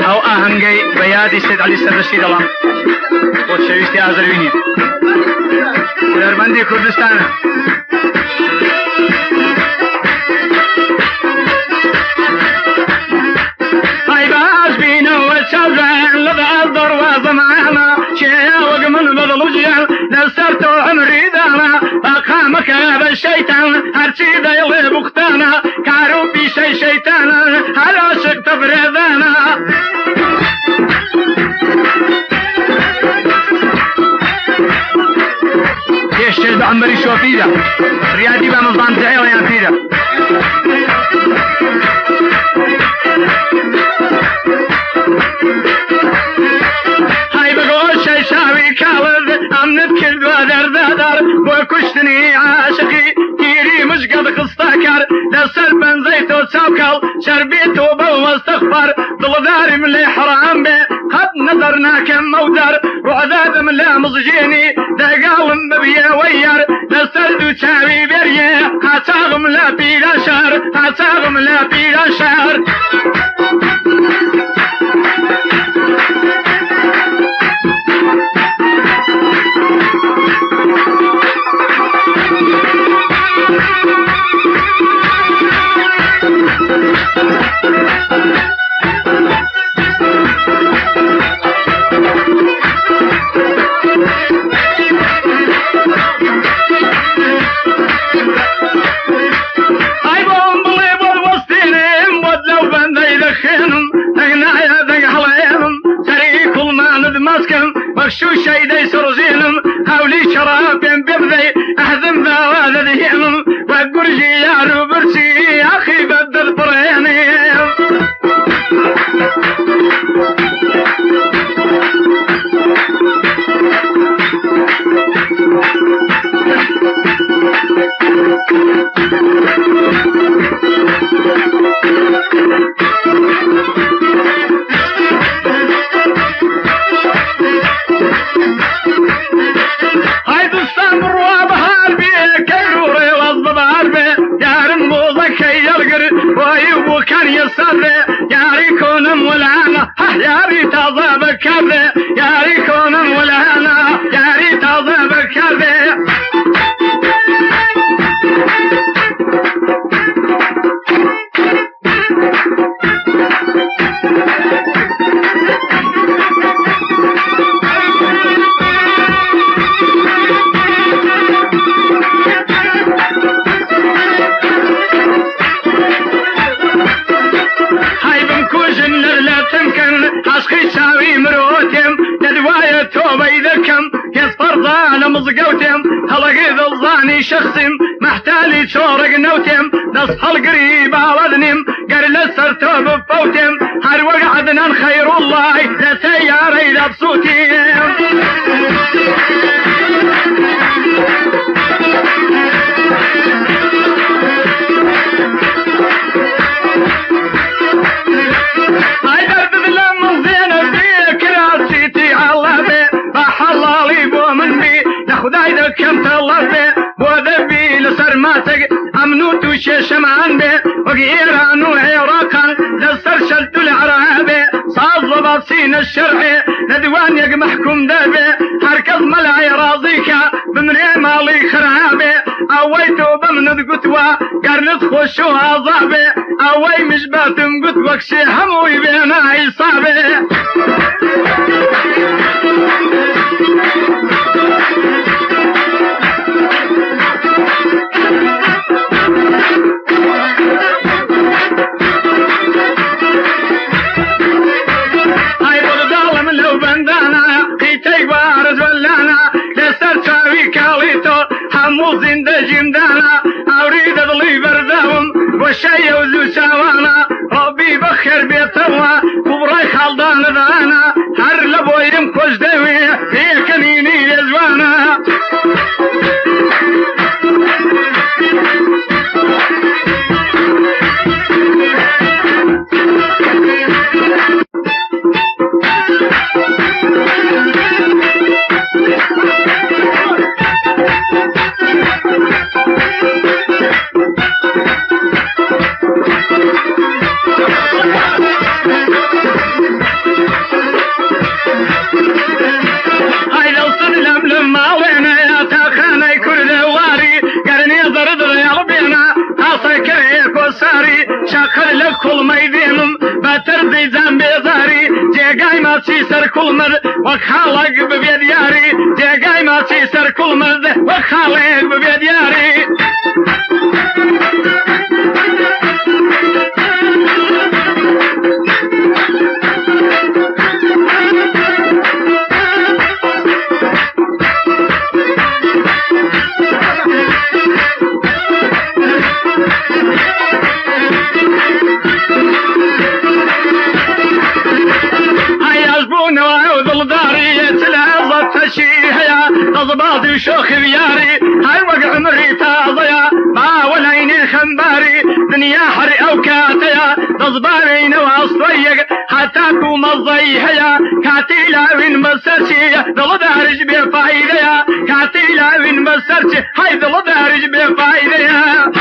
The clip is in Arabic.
او اهنگي بيادي سيد علي السردشتي دلان وتشويشتي ازرويني دربندي كردستان هاي باز بينا وتشوزن لذا الدروازة معانا شيوق من بذل وجيال نسرت عمري دانا اقامك هذا الشيطان هرشي دا يلي بختانا كارو في شي شيطانا على شك تفريدانا الشيء بعمري شو فيدا ريادي بمظام تعيو يا فيدا هاي بقول شي شاوي كاورد امنت كل ودردادر وكشتني عاشقي كيري مش قد قصتاكر لسر بنزيتو تسوكل شربيتو بو واستغفر ضلداري من اللي حرام بي قد نظرنا كم مودر وعذاب من لا مزجيني دقال مبيا وير لسردو تاوي بريه هاتاغم لا بيلا شهر هاتاغم لا بيلا شهر شو شي دي سرزينم هولي شراب ببذي اهذم ذا وذذينم وقرجي يا روبرتي يا اخي بدل بريني كان يصبر ياري كونم ولانا ياري تضاب كذا ياري كونم ولانا ياري تضاب كذا عشقي شاوي مروتم تدوايا توبا يذكم يصفر ظانا مزقوتم هلقي ظلظاني شخصم محتالي شورق نوتم نصح القريب على ذنم قرل السرتوب بفوتم هر وقعدنا خير الله لسياري لبسوتم كم طلبت وذبي لسرماتك امنوت وشمعان بي وغيران وعراقا لسر شلت العرابي صاز بابسين الشرعي ندوان يق محكوم دابي هركز ملعي راضيك بمري مالي خرابي اويتو بمند قتوى قرنت خوشو عذابي اوي مش باتم قتوى كشي هموي بينا عصابي جمدانا اريد اضلي برداهم والشي وزو سوانا ربي بخر بيتوا كبراي خالدان ذانا هر لبويم كوز دوي هي كنيني يزوانا Yeah. كل ميدينم بتردي زنبي زاري جيجاي ما تسيسر كل مر وخالق ببيد ياري جيجاي ما تسيسر كل مر وخالق ببيد ياري ضباطي وشوخ بياري هاي وقع مريتا ضيا ما وليني خنباري دنيا حري او كاتيا ضباري نواص ضيق حتى كوم الضيحيا كاتيلا وين مسرشي ضل دارج بفايديا كاتيلا وين مسرشي هاي ضل دارج بفايديا